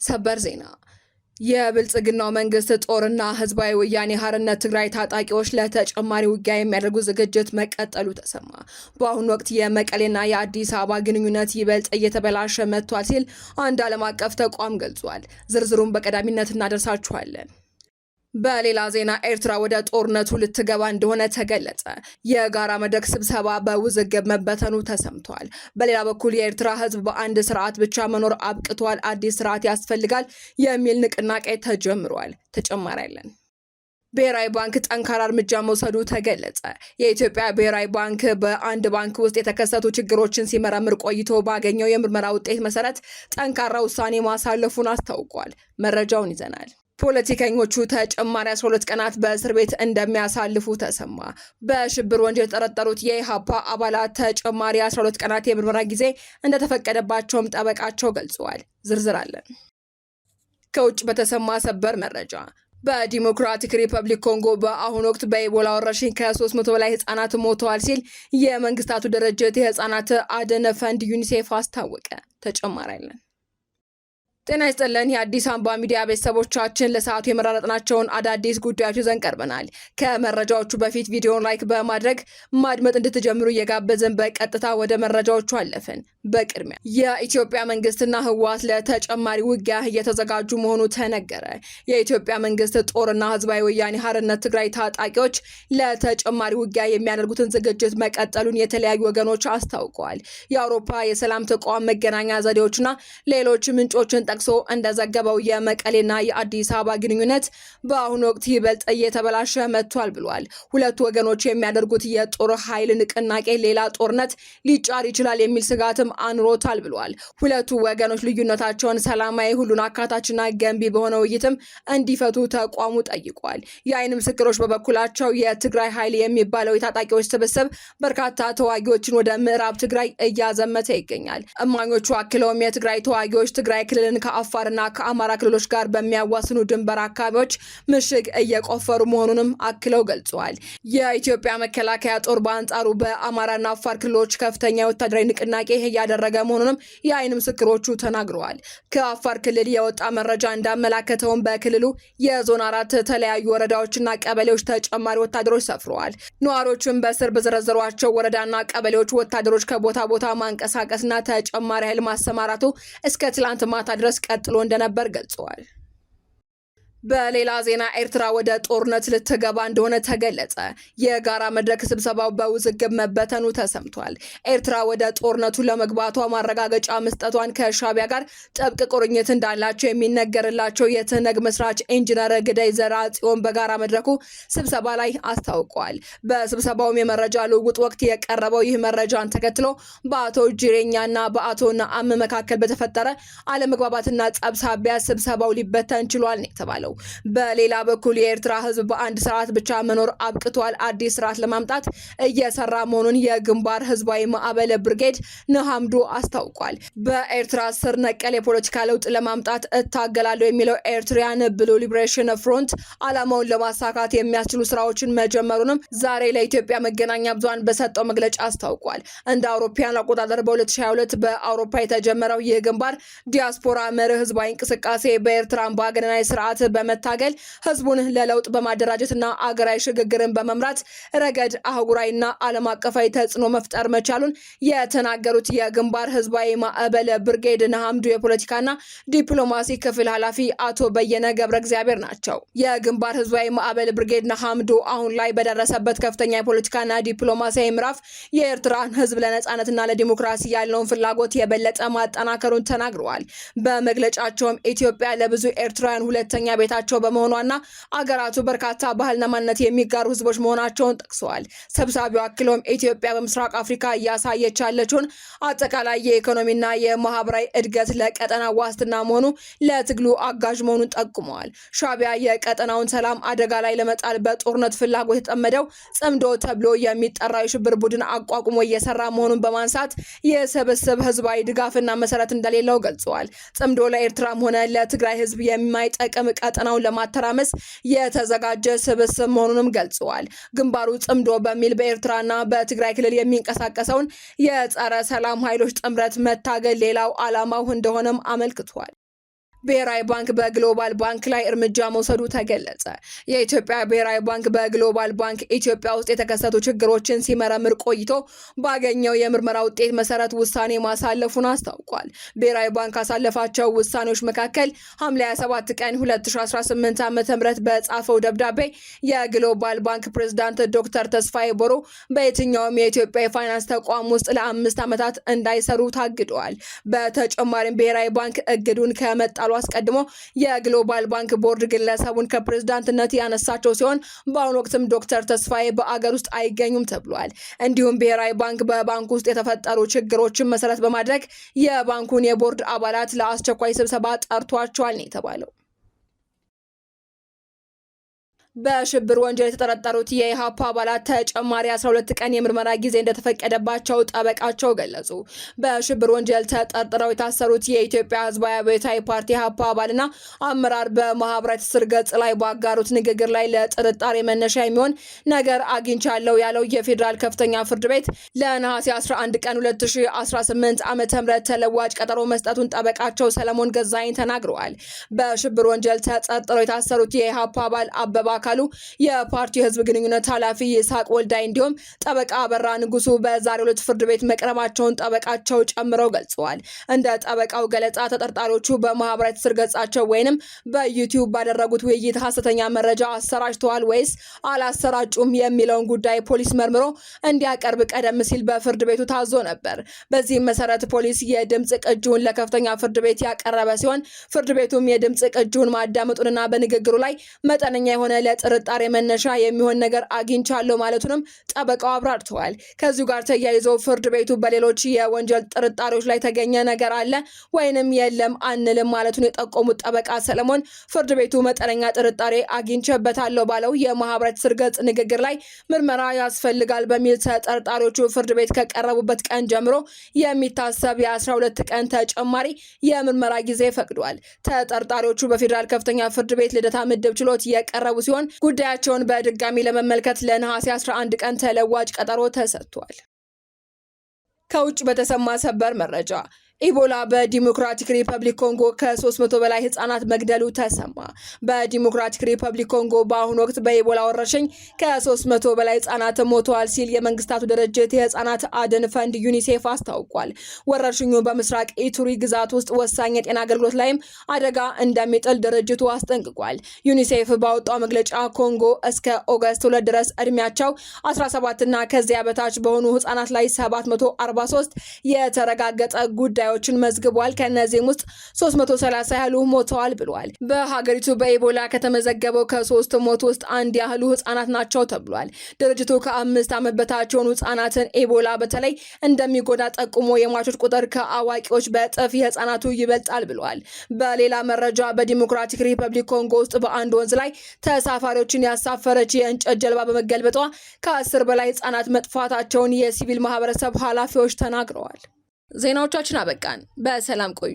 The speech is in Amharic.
ሰበር ዜና የብልጽግናው መንግስት ጦርና ህዝባዊ ወያኔ ሓርነት ትግራይ ታጣቂዎች ለተጨማሪ ውጊያ የሚያደርጉ ዝግጅት መቀጠሉ ተሰማ። በአሁኑ ወቅት የመቀሌና የአዲስ አበባ ግንኙነት ይበልጥ እየተበላሸ መጥቷል ሲል አንድ ዓለም አቀፍ ተቋም ገልጿል። ዝርዝሩን በቀዳሚነት እናደርሳችኋለን። በሌላ ዜና ኤርትራ ወደ ጦርነቱ ልትገባ እንደሆነ ተገለጸ። የጋራ መድረክ ስብሰባ በውዝግብ መበተኑ ተሰምቷል። በሌላ በኩል የኤርትራ ህዝብ በአንድ ስርዓት ብቻ መኖር አብቅቷል፣ አዲስ ስርዓት ያስፈልጋል የሚል ንቅናቄ ተጀምሯል። ተጨማሪ ያለን ብሔራዊ ባንክ ጠንካራ እርምጃ መውሰዱ ተገለጸ። የኢትዮጵያ ብሔራዊ ባንክ በአንድ ባንክ ውስጥ የተከሰቱ ችግሮችን ሲመረምር ቆይቶ ባገኘው የምርመራ ውጤት መሰረት ጠንካራ ውሳኔ ማሳለፉን አስታውቋል። መረጃውን ይዘናል። ፖለቲከኞቹ ተጨማሪ 12 ቀናት በእስር ቤት እንደሚያሳልፉ ተሰማ። በሽብር ወንጀል የተጠረጠሩት የኢሃፓ አባላት ተጨማሪ 12 ቀናት የምርመራ ጊዜ እንደተፈቀደባቸውም ጠበቃቸው ገልጸዋል። ዝርዝር አለን። ከውጭ በተሰማ ሰበር መረጃ በዲሞክራቲክ ሪፐብሊክ ኮንጎ በአሁኑ ወቅት በኢቦላ ወረርሽኝ ከ300 በላይ ህጻናት ሞተዋል ሲል የመንግስታቱ ድርጅት የህጻናት አድን ፈንድ ዩኒሴፍ አስታወቀ። ተጨማሪ አለን። ጤና ይስጥልን የአዲስ አበባ ሚዲያ ቤተሰቦቻችን፣ ለሰዓቱ የመረጥናቸውን አዳዲስ ጉዳዮች ይዘን ቀርበናል። ከመረጃዎቹ በፊት ቪዲዮውን ላይክ በማድረግ ማድመጥ እንድትጀምሩ እየጋበዝን በቀጥታ ወደ መረጃዎቹ አለፍን። በቅድሚያ የኢትዮጵያ መንግስትና ህወሓት ለተጨማሪ ውጊያ እየተዘጋጁ መሆኑ ተነገረ። የኢትዮጵያ መንግስት ጦርና ህዝባዊ ወያኔ ሓርነት ትግራይ ታጣቂዎች ለተጨማሪ ውጊያ የሚያደርጉትን ዝግጅት መቀጠሉን የተለያዩ ወገኖች አስታውቀዋል። የአውሮፓ የሰላም ተቋም መገናኛ ዘዴዎችና ሌሎች ምንጮችን ጠቅሶ እንደዘገበው የመቀሌና የአዲስ አበባ ግንኙነት በአሁኑ ወቅት ይበልጥ እየተበላሸ መጥቷል ብሏል። ሁለቱ ወገኖች የሚያደርጉት የጦር ኃይል ንቅናቄ ሌላ ጦርነት ሊጫር ይችላል የሚል ስጋትም አኑሮታል ብሏል። ሁለቱ ወገኖች ልዩነታቸውን ሰላማዊ፣ ሁሉን አካታችና ገንቢ በሆነ ውይይትም እንዲፈቱ ተቋሙ ጠይቋል። የአይን ምስክሮች በበኩላቸው የትግራይ ኃይል የሚባለው የታጣቂዎች ስብስብ በርካታ ተዋጊዎችን ወደ ምዕራብ ትግራይ እያዘመተ ይገኛል። እማኞቹ አክለውም የትግራይ ተዋጊዎች ትግራይ ክልልን ከአፋርና ከአማራ ክልሎች ጋር በሚያዋስኑ ድንበር አካባቢዎች ምሽግ እየቆፈሩ መሆኑንም አክለው ገልጸዋል። የኢትዮጵያ መከላከያ ጦር በአንጻሩ በአማራና አፋር ክልሎች ከፍተኛ ወታደራዊ ንቅናቄ እያደረገ መሆኑንም የአይን ምስክሮቹ ተናግረዋል። ከአፋር ክልል የወጣ መረጃ እንዳመላከተውም በክልሉ የዞን 4 ተለያዩ ወረዳዎችና ቀበሌዎች ተጨማሪ ወታደሮች ሰፍረዋል። ነዋሪዎችም በስር በዘረዘሯቸው ወረዳና ቀበሌዎች ወታደሮች ከቦታ ቦታ ማንቀሳቀስና ተጨማሪ ኃይል ማሰማራቱ እስከ ትላንት ማታ ድረስ ቀጥሎ እንደነበር ገልጸዋል። በሌላ ዜና ኤርትራ ወደ ጦርነት ልትገባ እንደሆነ ተገለጸ። የጋራ መድረክ ስብሰባው በውዝግብ መበተኑ ተሰምቷል። ኤርትራ ወደ ጦርነቱ ለመግባቷ ማረጋገጫ መስጠቷን ከሻቢያ ጋር ጥብቅ ቁርኝት እንዳላቸው የሚነገርላቸው የትህነግ መስራች ኢንጂነር ግደይ ዘርአጽዮን በጋራ መድረኩ ስብሰባ ላይ አስታውቋል። በስብሰባውም የመረጃ ልውውጥ ወቅት የቀረበው ይህ መረጃን ተከትሎ በአቶ ጅሬኛና በአቶ ነአም መካከል በተፈጠረ አለመግባባትና ጸብ ሳቢያ ስብሰባው ሊበተን ችሏል ነው የተባለው። በሌላ በኩል የኤርትራ ህዝብ በአንድ ስርዓት ብቻ መኖር አብቅቷል፣ አዲስ ስርዓት ለማምጣት እየሰራ መሆኑን የግንባር ህዝባዊ ማዕበል ብርጌድ ንሓምዱ አስታውቋል። በኤርትራ ስር ነቀል የፖለቲካ ለውጥ ለማምጣት እታገላለሁ የሚለው ኤርትሪያን ብሉ ሊብሬሽን ፍሮንት ዓላማውን ለማሳካት የሚያስችሉ ስራዎችን መጀመሩንም ዛሬ ለኢትዮጵያ መገናኛ ብዙሃን በሰጠው መግለጫ አስታውቋል። እንደ አውሮፓውያን አቆጣጠር በ2022 በአውሮፓ የተጀመረው ይህ ግንባር ዲያስፖራ መርህ ህዝባዊ እንቅስቃሴ በኤርትራ አምባገነናዊ ስርዓት በመታገል ህዝቡን ለለውጥ በማደራጀትና አገራዊ ሽግግርን በመምራት ረገድ አህጉራዊና ዓለም አቀፋዊ ተጽዕኖ መፍጠር መቻሉን የተናገሩት የግንባር ህዝባዊ ማዕበል ብርጌድ ንሓምዱ የፖለቲካና ዲፕሎማሲ ክፍል ኃላፊ አቶ በየነ ገብረ እግዚአብሔር ናቸው። የግንባር ህዝባዊ ማዕበል ብርጌድ ንሓምዱ አሁን ላይ በደረሰበት ከፍተኛ የፖለቲካና ዲፕሎማሲያዊ ምዕራፍ የኤርትራን ህዝብ ለነጻነትና ለዲሞክራሲ ያለውን ፍላጎት የበለጠ ማጠናከሩን ተናግረዋል። በመግለጫቸውም ኢትዮጵያ ለብዙ ኤርትራውያን ሁለተኛ ቤታቸው በመሆኗና አገራቱ በርካታ ባህልና ማንነት የሚጋሩ ህዝቦች መሆናቸውን ጠቅሰዋል። ሰብሳቢው አክለውም ኢትዮጵያ በምስራቅ አፍሪካ እያሳየች ያለችውን አጠቃላይ የኢኮኖሚና የማህበራዊ እድገት ለቀጠና ዋስትና መሆኑ ለትግሉ አጋዥ መሆኑን ጠቁመዋል። ሻቢያ የቀጠናውን ሰላም አደጋ ላይ ለመጣል በጦርነት ፍላጎት የተጠመደው ጽምዶ ተብሎ የሚጠራው የሽብር ቡድን አቋቁሞ እየሰራ መሆኑን በማንሳት የስብስብ ህዝባዊ ድጋፍና መሰረት እንደሌለው ገልጸዋል። ጽምዶ ለኤርትራም ሆነ ለትግራይ ህዝብ የማይጠቅም ቀጠና ቀጠናውን ለማተራመስ የተዘጋጀ ስብስብ መሆኑንም ገልጸዋል። ግንባሩ ጽምዶ በሚል በኤርትራና በትግራይ ክልል የሚንቀሳቀሰውን የጸረ ሰላም ኃይሎች ጥምረት መታገል ሌላው ዓላማው እንደሆነም አመልክቷል። ብሔራዊ ባንክ በግሎባል ባንክ ላይ እርምጃ መውሰዱ ተገለጸ። የኢትዮጵያ ብሔራዊ ባንክ በግሎባል ባንክ ኢትዮጵያ ውስጥ የተከሰቱ ችግሮችን ሲመረምር ቆይቶ ባገኘው የምርመራ ውጤት መሰረት ውሳኔ ማሳለፉን አስታውቋል። ብሔራዊ ባንክ ካሳለፋቸው ውሳኔዎች መካከል ሐምሌ 27 ቀን 2018 ዓ.ም በጻፈው ደብዳቤ የግሎባል ባንክ ፕሬዝዳንት ዶክተር ተስፋዬ ቦሮ በየትኛውም የኢትዮጵያ የፋይናንስ ተቋም ውስጥ ለ5 ዓመታት እንዳይሰሩ ታግደዋል። በተጨማሪም ብሔራዊ ባንክ እግዱን ከመጣሉ አስቀድሞ የግሎባል ባንክ ቦርድ ግለሰቡን ከፕሬዝዳንትነት ያነሳቸው ሲሆን በአሁኑ ወቅትም ዶክተር ተስፋዬ በአገር ውስጥ አይገኙም ተብሏል። እንዲሁም ብሔራዊ ባንክ በባንኩ ውስጥ የተፈጠሩ ችግሮችን መሰረት በማድረግ የባንኩን የቦርድ አባላት ለአስቸኳይ ስብሰባ ጠርቷቸዋል ነው የተባለው። በሽብር ወንጀል የተጠረጠሩት የኢሃፓ አባላት ተጨማሪ 12 ቀን የምርመራ ጊዜ እንደተፈቀደባቸው ጠበቃቸው ገለጹ። በሽብር ወንጀል ተጠርጥረው የታሰሩት የኢትዮጵያ ሕዝባዊ አብዮታዊ ፓርቲ ኢሃፓ አባልና አመራር በማህበራዊ ትስስር ገጽ ላይ ባጋሩት ንግግር ላይ ለጥርጣሬ መነሻ የሚሆን ነገር አግኝቻለሁ ያለው የፌዴራል ከፍተኛ ፍርድ ቤት ለነሐሴ 11 ቀን 2018 ዓ.ም ተለዋጭ ቀጠሮ መስጠቱን ጠበቃቸው ሰለሞን ገዛኸኝ ተናግረዋል። በሽብር ወንጀል ተጠርጥረው የታሰሩት የኢሃፓ አባል አበባ አካሉ የፓርቲው የህዝብ ግንኙነት ኃላፊ ይስሐቅ ወልዳይ እንዲሁም ጠበቃ አበራ ንጉሱ በዛሬው ዕለት ፍርድ ቤት መቅረባቸውን ጠበቃቸው ጨምረው ገልጸዋል። እንደ ጠበቃው ገለጻ ተጠርጣሪዎቹ በማህበራዊ ትስስር ገጻቸው ወይንም በዩቲዩብ ባደረጉት ውይይት ሐሰተኛ መረጃ አሰራጭተዋል ወይስ አላሰራጩም የሚለውን ጉዳይ ፖሊስ መርምሮ እንዲያቀርብ ቀደም ሲል በፍርድ ቤቱ ታዞ ነበር። በዚህም መሰረት ፖሊስ የድምጽ ቅጂውን ለከፍተኛ ፍርድ ቤት ያቀረበ ሲሆን ፍርድ ቤቱም የድምጽ ቅጂውን ማዳመጡንና በንግግሩ ላይ መጠነኛ የሆነ ለጥርጣሬ መነሻ የሚሆን ነገር አግኝቻለሁ ማለቱንም ጠበቃው አብራርተዋል። ከዚሁ ጋር ተያይዞ ፍርድ ቤቱ በሌሎች የወንጀል ጥርጣሬዎች ላይ ተገኘ ነገር አለ ወይንም የለም አንልም ማለቱን የጠቆሙት ጠበቃ ሰለሞን ፍርድ ቤቱ መጠነኛ ጥርጣሬ አግኝቼበታለሁ ባለው የማህበራዊ ትስስር ገጽ ንግግር ላይ ምርመራ ያስፈልጋል በሚል ተጠርጣሪዎቹ ፍርድ ቤት ከቀረቡበት ቀን ጀምሮ የሚታሰብ የ12 ቀን ተጨማሪ የምርመራ ጊዜ ፈቅዷል። ተጠርጣሪዎቹ በፌዴራል ከፍተኛ ፍርድ ቤት ልደታ ምድብ ችሎት የቀረቡ ሲሆን ጉዳያቸውን በድጋሚ ለመመልከት ለነሐሴ 11 ቀን ተለዋጭ ቀጠሮ ተሰጥቷል። ከውጭ በተሰማ ሰበር መረጃ ኢቦላ በዲሞክራቲክ ሪፐብሊክ ኮንጎ ከ300 በላይ ህጻናት መግደሉ ተሰማ። በዲሞክራቲክ ሪፐብሊክ ኮንጎ በአሁኑ ወቅት በኢቦላ ወረርሽኝ ከ300 በላይ ህጻናት ሞተዋል ሲል የመንግስታቱ ድርጅት የህጻናት አድን ፈንድ ዩኒሴፍ አስታውቋል። ወረርሽኙ በምስራቅ ኢቱሪ ግዛት ውስጥ ወሳኝ የጤና አገልግሎት ላይም አደጋ እንደሚጥል ድርጅቱ አስጠንቅቋል። ዩኒሴፍ ባወጣው መግለጫ ኮንጎ እስከ ኦገስት 2 ድረስ እድሜያቸው 17 እና ከዚያ በታች በሆኑ ህጻናት ላይ 743 የተረጋገጠ ጉዳዮችን መዝግቧል። ከነዚህም ውስጥ 330 ያህሉ ሞተዋል ብሏል። በሀገሪቱ በኢቦላ ከተመዘገበው ከ3 ሞት ውስጥ አንድ ያህሉ ህጻናት ናቸው ተብሏል። ድርጅቱ ከ5 ዓመት በታች የሆኑ ህጻናትን ኢቦላ በተለይ እንደሚጎዳ ጠቁሞ የሟቾች ቁጥር ከአዋቂዎች በእጥፍ የህጻናቱ ይበልጣል ብሏል። በሌላ መረጃ በዲሞክራቲክ ሪፐብሊክ ኮንጎ ውስጥ በአንድ ወንዝ ላይ ተሳፋሪዎችን ያሳፈረች የእንጨት ጀልባ በመገልበጧ ከ10 በላይ ህጻናት መጥፋታቸውን የሲቪል ማህበረሰብ ኃላፊዎች ተናግረዋል። ዜናዎቻችን አበቃን። በሰላም ቆዩ።